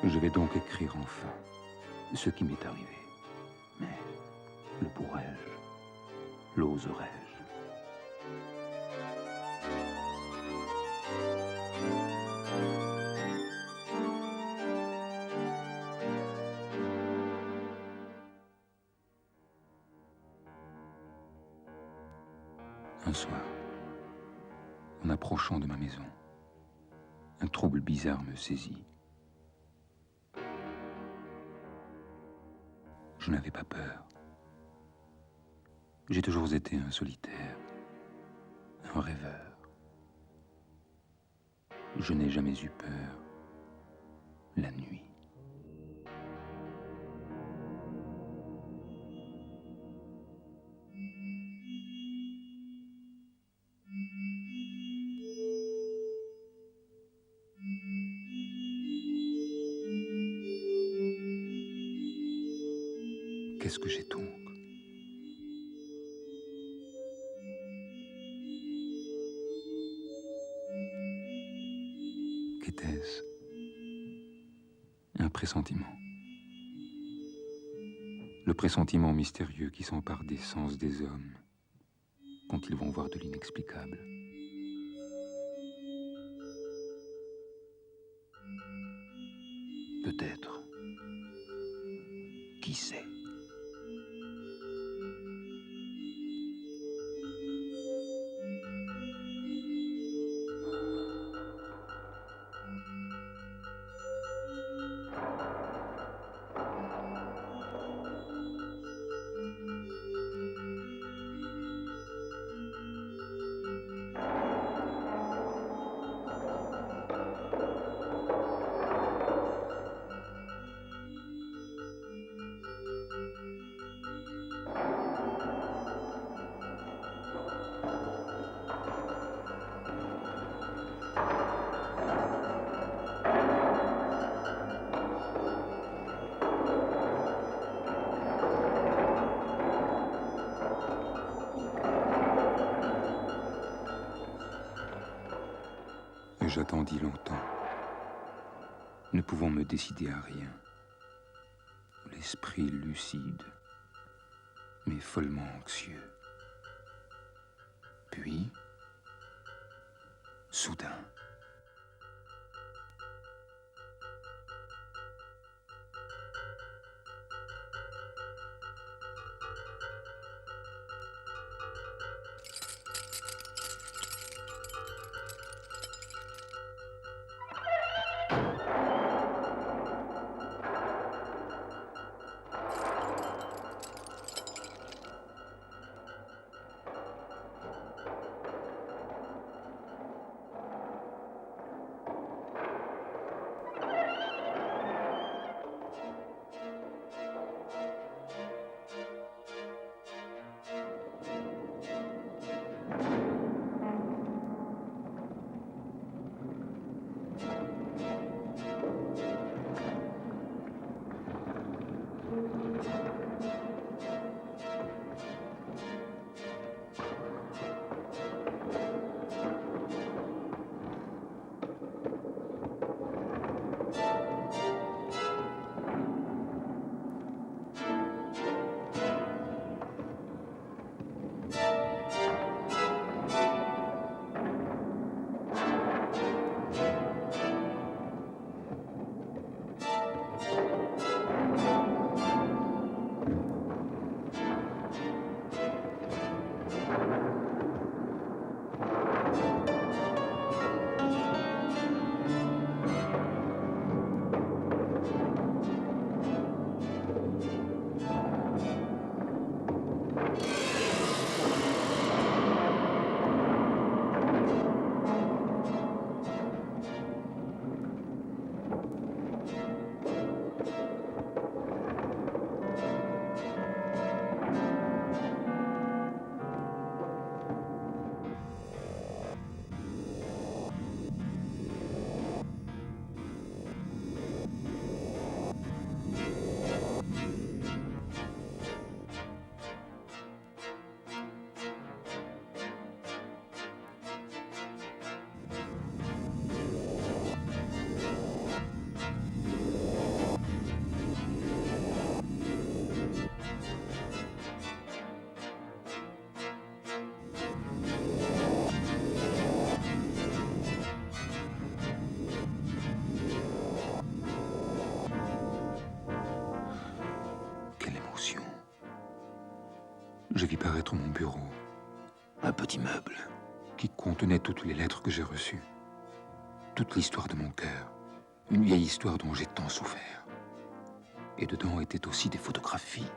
Je vais donc écrire enfin ce qui m'est arrivé. Mais le pourrais-je? L'oserais-je? Un soir, en approchant de ma maison, un trouble bizarre me saisit. Je n'avais pas peur. J'ai toujours été un solitaire, un rêveur. Je n'ai jamais eu peur la nuit. Qu'est-ce que j'ai donc? Qu'était-ce? Un pressentiment. Le pressentiment mystérieux qui s'empare des sens des hommes quand ils vont voir de l'inexplicable. Peut-être. Qui sait? J'attendis longtemps, ne pouvant me décider à rien. L'esprit lucide, mais follement anxieux. Puis, soudain, être mon bureau. Un petit meuble. Qui contenait toutes les lettres que j'ai reçues. Toute l'histoire de mon cœur. Une vieille histoire dont j'ai tant souffert. Et dedans étaient aussi des photographies.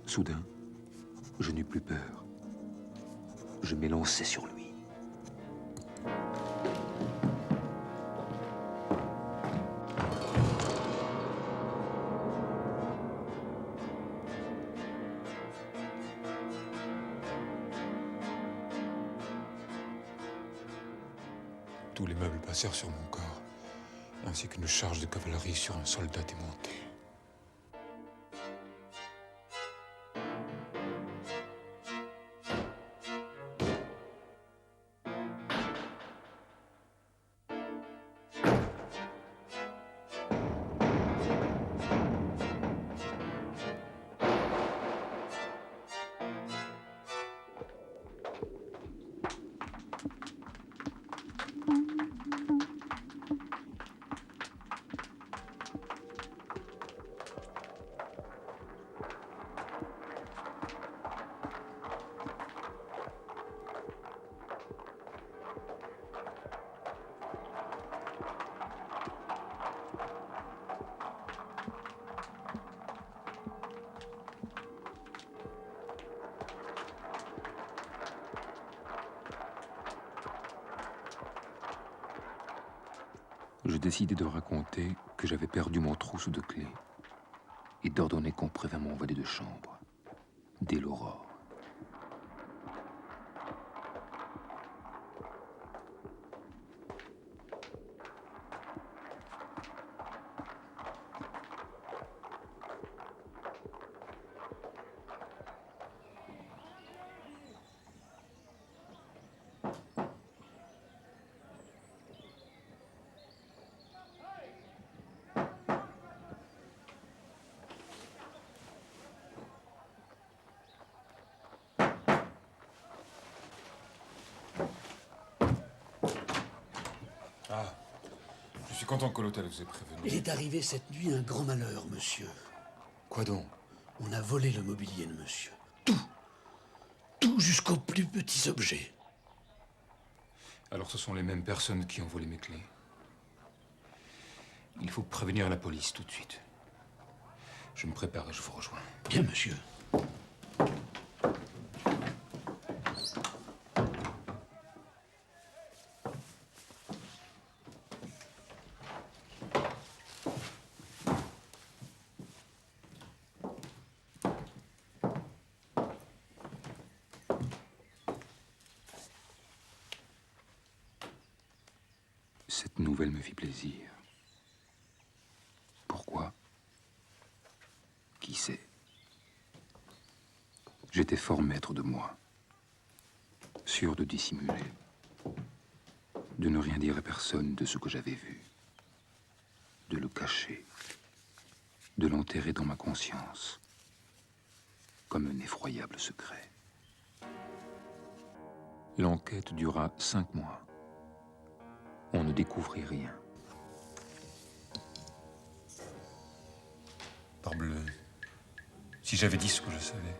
Soudain, je n'eus plus peur. Je m'élançai sur lui. Tous les meubles passèrent sur mon corps, ainsi qu'une charge de cavalerie sur un soldat démonté. Je décidai de raconter que j'avais perdu mon trousseau de clés et d'ordonner qu'on prévînt mon valet de chambre dès l'aurore. Ah, je suis content que l'hôtel vous ait prévenu. Il est arrivé cette nuit un grand malheur, monsieur. Quoi donc? On a volé le mobilier de monsieur. Tout. Tout jusqu'aux plus petits objets. Alors ce sont les mêmes personnes qui ont volé mes clés. Il faut prévenir la police tout de suite. Je me prépare et je vous rejoins. Bien, monsieur. Cette nouvelle me fit plaisir. Pourquoi? Qui sait? J'étais fort maître de moi, sûr de dissimuler, de ne rien dire à personne de ce que j'avais vu, de le cacher, de l'enterrer dans ma conscience, comme un effroyable secret. L'enquête dura 5 mois. On ne découvrit rien. Parbleu, si j'avais dit ce que je savais,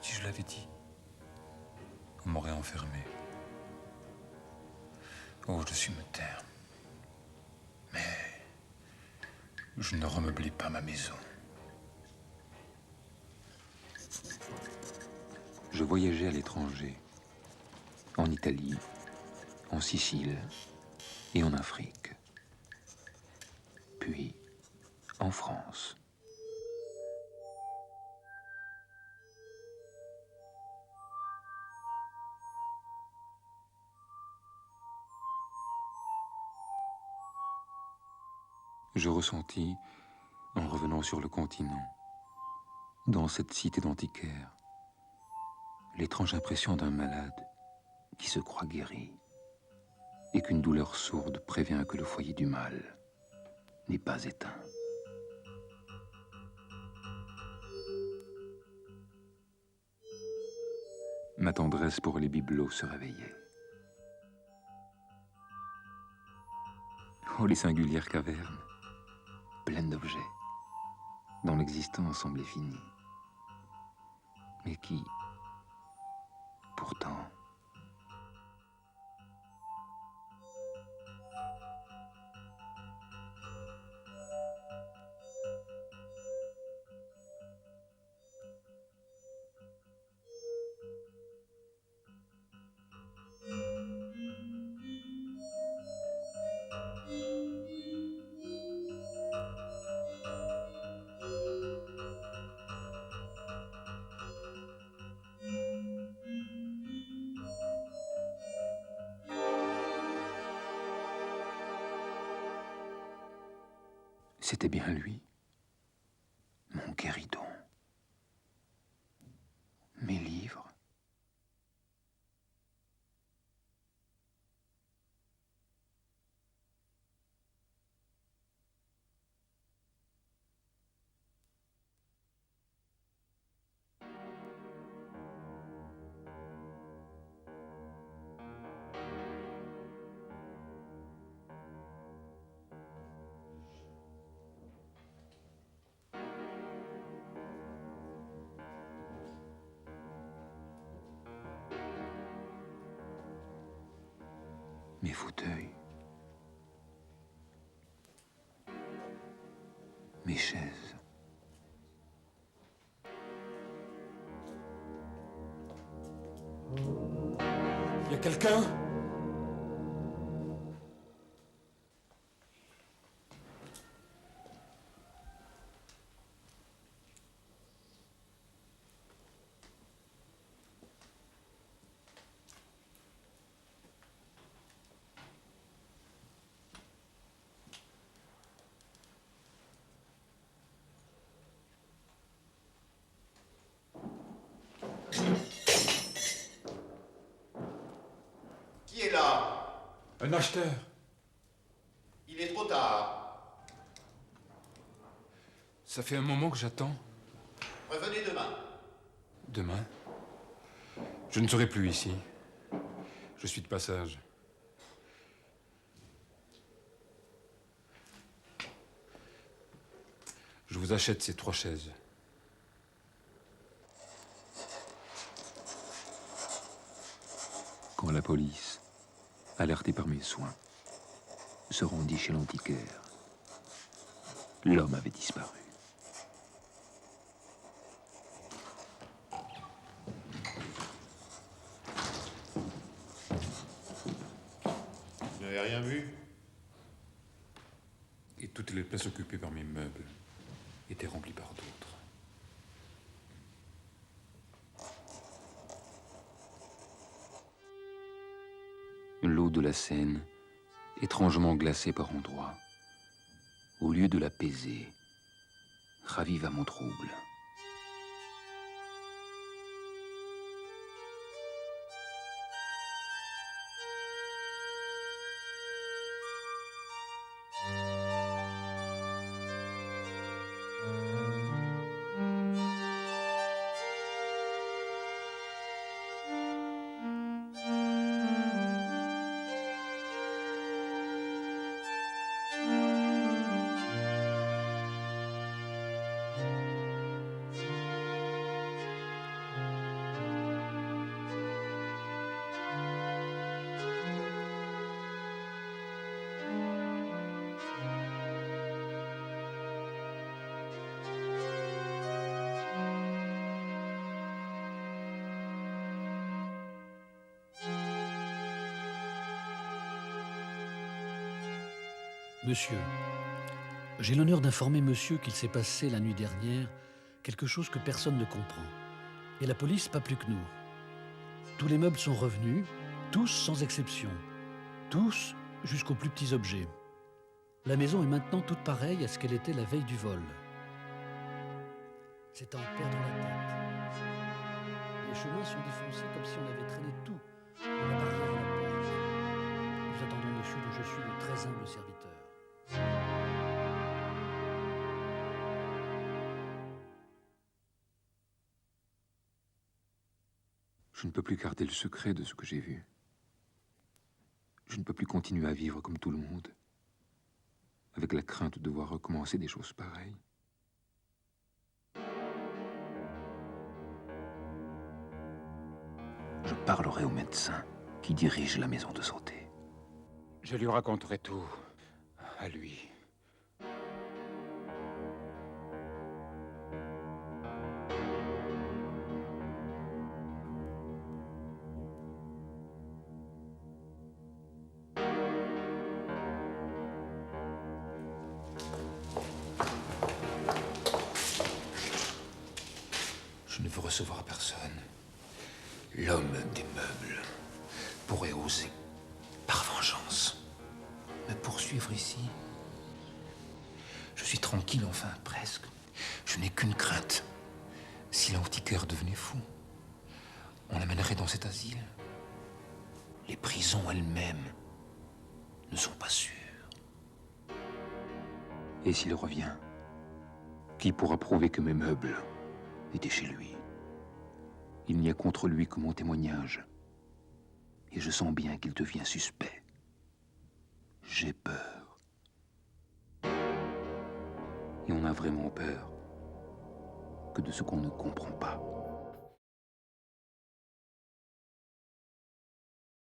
si je l'avais dit, on m'aurait enfermé. Oh, je suis me taire. Mais je ne remeublais pas ma maison. Je voyageais à l'étranger, en Italie, en Sicile et en Afrique, puis en France. Je ressentis, en revenant sur le continent, dans cette cité d'antiquaire, l'étrange impression d'un malade qui se croit guéri et qu'une douleur sourde prévient que le foyer du mal n'est pas éteint. Ma tendresse pour les bibelots se réveillait. Oh, les singulières cavernes, pleines d'objets, dont l'existence semblait finie, mais qui, pourtant, c'était bien lui, mon guéridon. Mes livres. Mes fauteuils, mes chaises. Y a quelqu'un? Qui est là? Un acheteur. Il est trop tard. Ça fait un moment que j'attends. Revenez demain. Demain? Je ne serai plus ici. Je suis de passage. Je vous achète ces 3 chaises. Quand la police, alertée par mes soins, se rendit chez l'antiquaire, l'homme avait disparu. Vous n'avez rien vu? Et toutes les places occupées par mes meubles étaient remplies par d'autres. L'eau de la Seine, étrangement glacée par endroits, au lieu de l'apaiser, raviva mon trouble. Monsieur, j'ai l'honneur d'informer monsieur qu'il s'est passé la nuit dernière quelque chose que personne ne comprend. Et la police, pas plus que nous. Tous les meubles sont revenus, tous sans exception. Tous jusqu'aux plus petits objets. La maison est maintenant toute pareille à ce qu'elle était la veille du vol. C'est à en perdre la tête. Les chemins sont défoncés comme si on avait traîné tout dans la barrière de la porte. Nous attendons monsieur dont je suis le très humble serviteur. Je ne peux plus garder le secret de ce que j'ai vu. Je ne peux plus continuer à vivre comme tout le monde, avec la crainte de devoir recommencer des choses pareilles. Je parlerai au médecin qui dirige la maison de santé. Je lui raconterai tout, à lui. Je ne veux recevoir personne. L'homme des meubles pourrait oser, par vengeance, me poursuivre ici. Je suis tranquille, enfin, presque. Je n'ai qu'une crainte. Si l'antiquaire devenait fou, on l'amènerait dans cet asile. Les prisons elles-mêmes ne sont pas sûres. Et s'il revient, qui pourra prouver que mes meubles étaient chez lui? Il n'y a contre lui que mon témoignage. Et je sens bien qu'il devient suspect. J'ai peur. Et on a vraiment peur que de ce qu'on ne comprend pas.